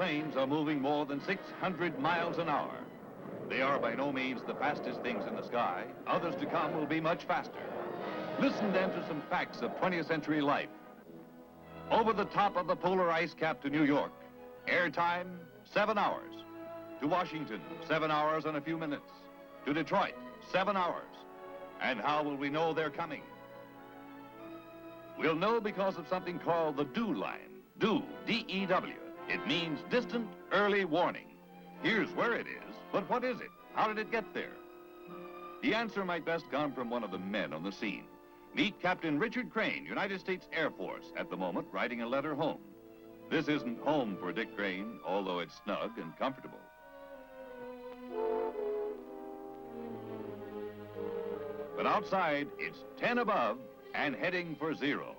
planes are moving more than 600 miles an hour. They are by no means the fastest things in the sky. Others to come will be much faster. Listen then to some facts of 20th century life. Over the top of the polar ice cap to New York, airtime, 7 hours. To Washington, 7 hours and a few minutes. To Detroit, 7 hours. And how will we know they're coming? We'll know because of something called the DEW line. DEW, D-E-W. It means distant early warning. Here's where it is, but what is it? How did it get there? The answer might best come from one of the men on the scene. Meet Captain Richard Crane, United States Air Force, at the moment writing a letter home. This isn't home for Dick Crane, although it's snug and comfortable. But outside, it's 10 above and heading for 0.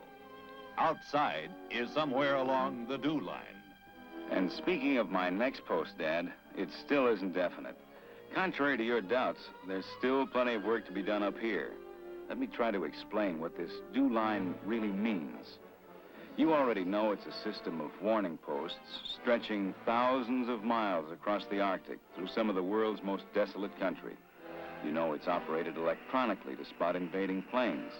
Outside is somewhere along the DEW line. And speaking of my next post, Dad, it still isn't definite. Contrary to your doubts, there's still plenty of work to be done up here. Let me try to explain what this DEW line really means. You already know it's a system of warning posts stretching thousands of miles across the Arctic through some of the world's most desolate country. You know it's operated electronically to spot invading planes.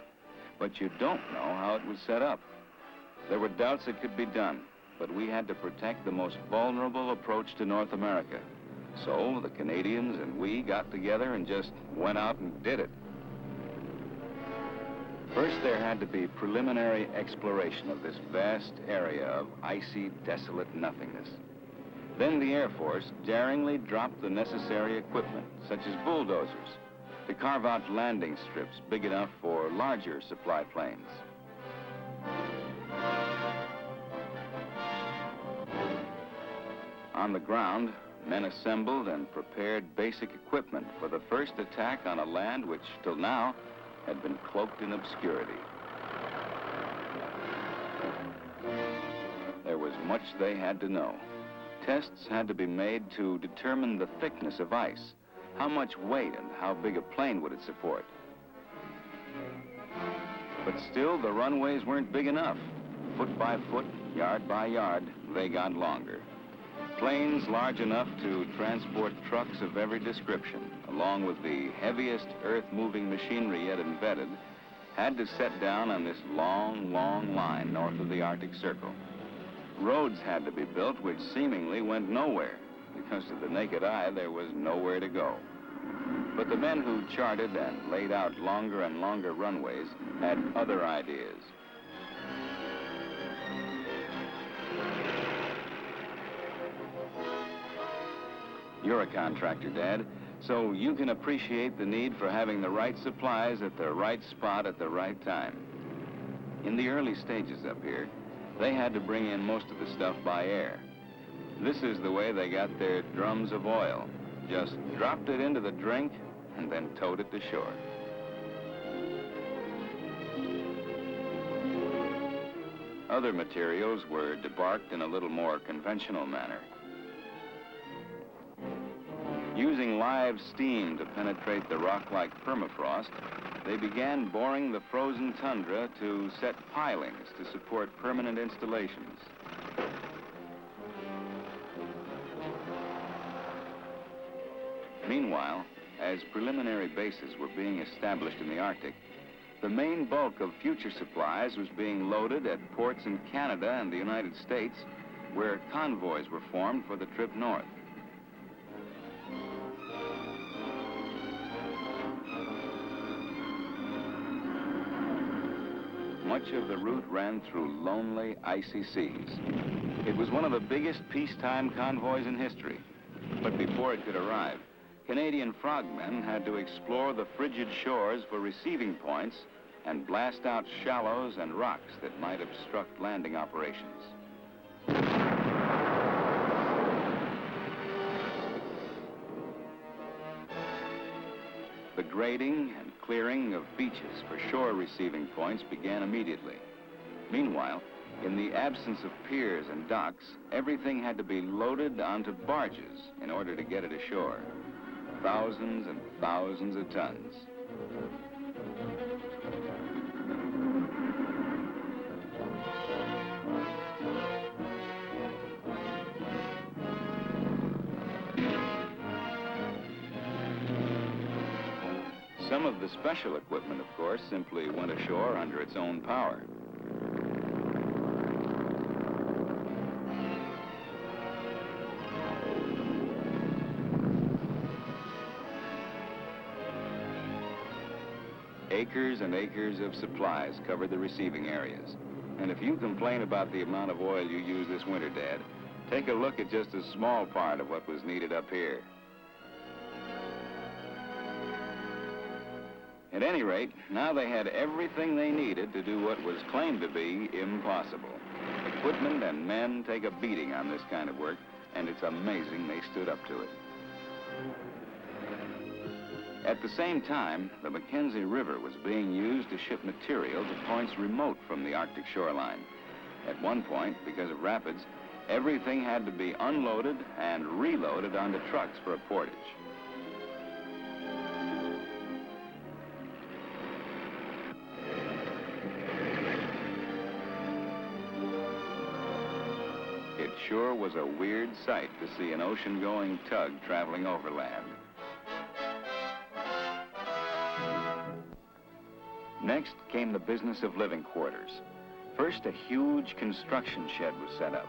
But you don't know how it was set up. There were doubts it could be done, but we had to protect the most vulnerable approach to North America. So the Canadians and we got together and just went out and did it. First, there had to be preliminary exploration of this vast area of icy, desolate nothingness. Then the Air Force daringly dropped the necessary equipment, such as bulldozers, to carve out landing strips big enough for larger supply planes. On the ground, men assembled and prepared basic equipment for the first attack on a land which, till now, had been cloaked in obscurity. There was much they had to know. Tests had to be made to determine the thickness of ice, how much weight and how big a plane would it support. But still, the runways weren't big enough. Foot by foot, yard by yard, they got longer. Planes large enough to transport trucks of every description, along with the heaviest earth-moving machinery yet invented, had to set down on this long, long line north of the Arctic Circle. Roads had to be built which seemingly went nowhere, because to the naked eye there was nowhere to go. But the men who charted and laid out longer and longer runways had other ideas. You're a contractor, Dad, so you can appreciate the need for having the right supplies at the right spot at the right time. In the early stages up here, they had to bring in most of the stuff by air. This is the way they got their drums of oil. Just dropped it into the drink and then towed it to shore. Other materials were debarked in a little more conventional manner. Using live steam to penetrate the rock-like permafrost, they began boring the frozen tundra to set pilings to support permanent installations. Meanwhile, as preliminary bases were being established in the Arctic, the main bulk of future supplies was being loaded at ports in Canada and the United States, where convoys were formed for the trip north. Much of the route ran through lonely, icy seas. It was one of the biggest peacetime convoys in history. But before it could arrive, Canadian frogmen had to explore the frigid shores for receiving points and blast out shallows and rocks that might obstruct landing operations. The grading and clearing of beaches for shore receiving points began immediately. Meanwhile, in the absence of piers and docks, everything had to be loaded onto barges in order to get it ashore. Thousands and thousands of tons. Some of the special equipment, of course, simply went ashore under its own power. Acres and acres of supplies covered the receiving areas. And if you complain about the amount of oil you use this winter, Dad, take a look at just a small part of what was needed up here. At any rate, now they had everything they needed to do what was claimed to be impossible. Equipment and men take a beating on this kind of work, and it's amazing they stood up to it. At the same time, the Mackenzie River was being used to ship material to points remote from the Arctic shoreline. At one point, because of rapids, everything had to be unloaded and reloaded onto trucks for a portage. It sure was a weird sight to see an ocean-going tug traveling overland. Next came the business of living quarters. First, a huge construction shed was set up.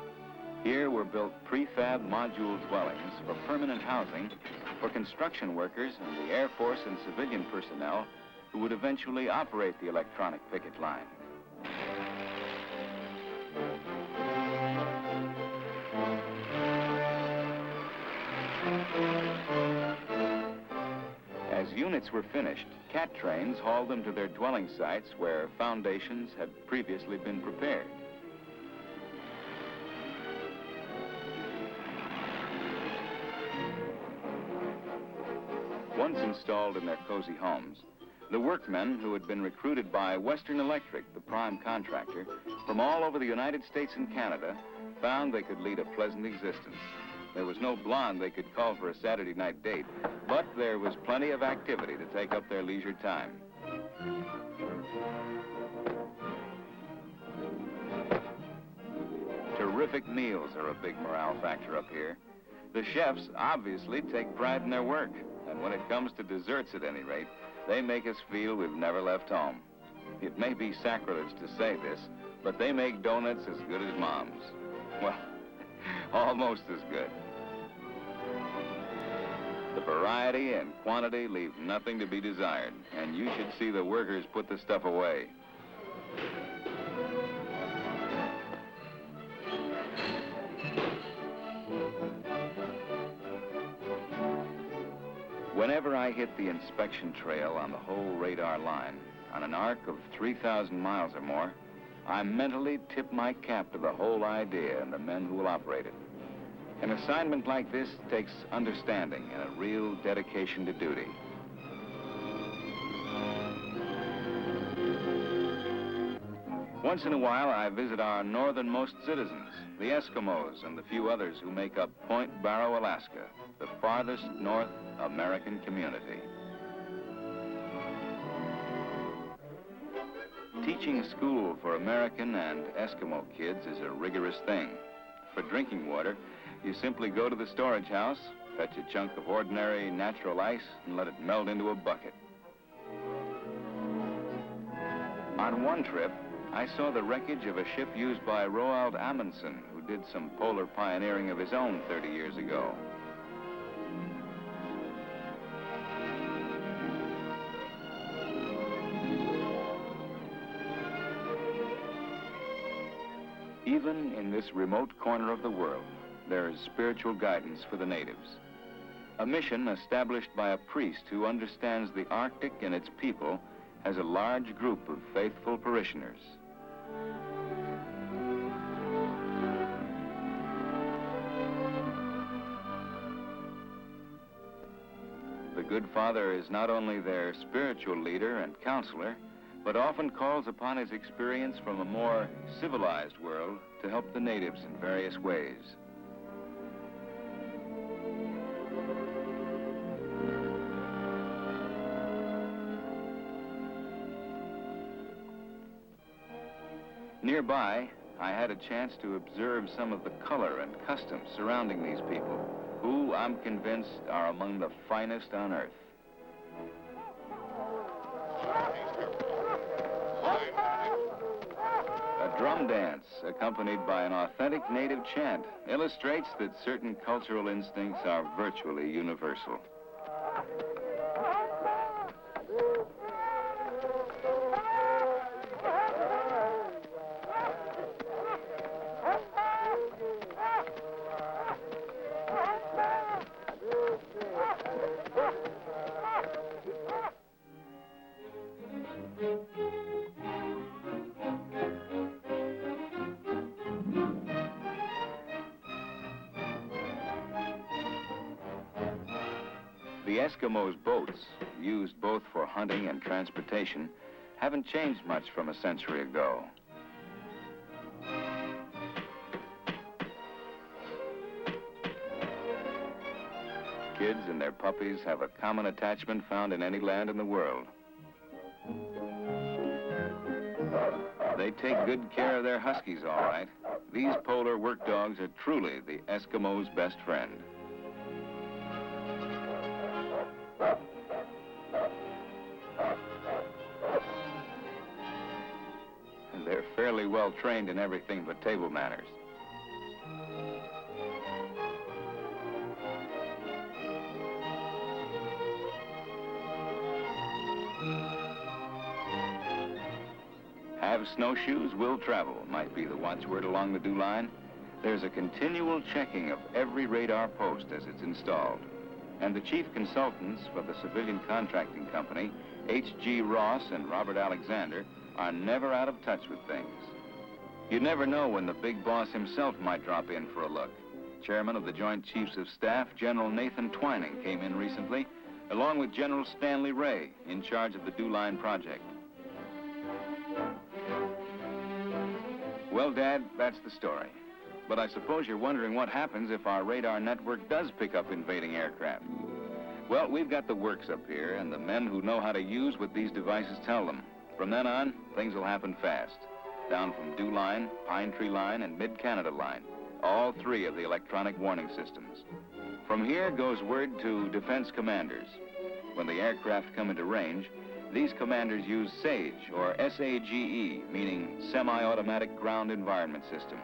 Here were built prefab module dwellings for permanent housing for construction workers and the Air Force and civilian personnel who would eventually operate the electronic picket line. As units were finished, cat trains hauled them to their dwelling sites where foundations had previously been prepared. Once installed in their cozy homes, the workmen who had been recruited by Western Electric, the prime contractor, from all over the United States and Canada, found they could lead a pleasant existence. There was no blonde they could call for a Saturday night date, but there was plenty of activity to take up their leisure time. Terrific meals are a big morale factor up here. The chefs obviously take pride in their work, and when it comes to desserts at any rate, they make us feel we've never left home. It may be sacrilege to say this, but they make donuts as good as Mom's. Well, almost as good. The variety and quantity leave nothing to be desired, and you should see the workers put the stuff away. Whenever I hit the inspection trail on the whole radar line, on an arc of 3,000 miles or more, I mentally tip my cap to the whole idea and the men who will operate it. An assignment like this takes understanding and a real dedication to duty. Once in a while, I visit our northernmost citizens, the Eskimos and the few others who make up Point Barrow, Alaska, the farthest North American community. Teaching school for American and Eskimo kids is a rigorous thing. For drinking water, you simply go to the storage house, fetch a chunk of ordinary natural ice, and let it melt into a bucket. On one trip, I saw the wreckage of a ship used by Roald Amundsen, who did some polar pioneering of his own 30 years ago. Even in this remote corner of the world, there is spiritual guidance for the natives. A mission established by a priest who understands the Arctic and its people has a large group of faithful parishioners. The Good Father is not only their spiritual leader and counselor, but often calls upon his experience from a more civilized world to help the natives in various ways. Nearby, I had a chance to observe some of the color and customs surrounding these people, who, I'm convinced, are among the finest on Earth. drum dance, accompanied by an authentic native chant, illustrates that certain cultural instincts are virtually universal. The Eskimos' boats, used both for hunting and transportation, haven't changed much from a century ago. Kids and their puppies have a common attachment found in any land in the world. They take good care of their huskies, all right. These polar work dogs are truly the Eskimos' best friend. They're fairly well trained in everything but table manners. Have snowshoes, will travel, might be the watchword along the dew line. There's a continual checking of every radar post as it's installed. And the chief consultants for the civilian contracting company, H.G. Ross and Robert Alexander, are never out of touch with things. You never know when the big boss himself might drop in for a look. Chairman of the Joint Chiefs of Staff, General Nathan Twining, came in recently, along with General Stanley Ray, in charge of the dew line project. Well, Dad, that's the story. But I suppose you're wondering what happens if our radar network does pick up invading aircraft. Well, we've got the works up here, and the men who know how to use what these devices tell them. From then on, things will happen fast. Down from Dew Line, Pine Tree Line, and Mid-Canada Line. All three of the electronic warning systems. From here goes word to defense commanders. When the aircraft come into range, these commanders use SAGE, or S-A-G-E, meaning Semi-Automatic Ground Environment System,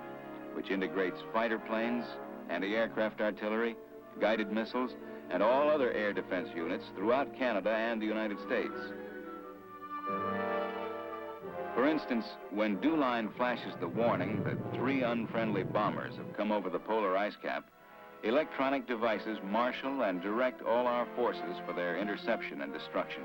which integrates fighter planes, anti-aircraft artillery, guided missiles, and all other air defense units throughout Canada and the United States. For instance, when Dew Line flashes the warning that 3 unfriendly bombers have come over the polar ice cap, electronic devices marshal and direct all our forces for their interception and destruction.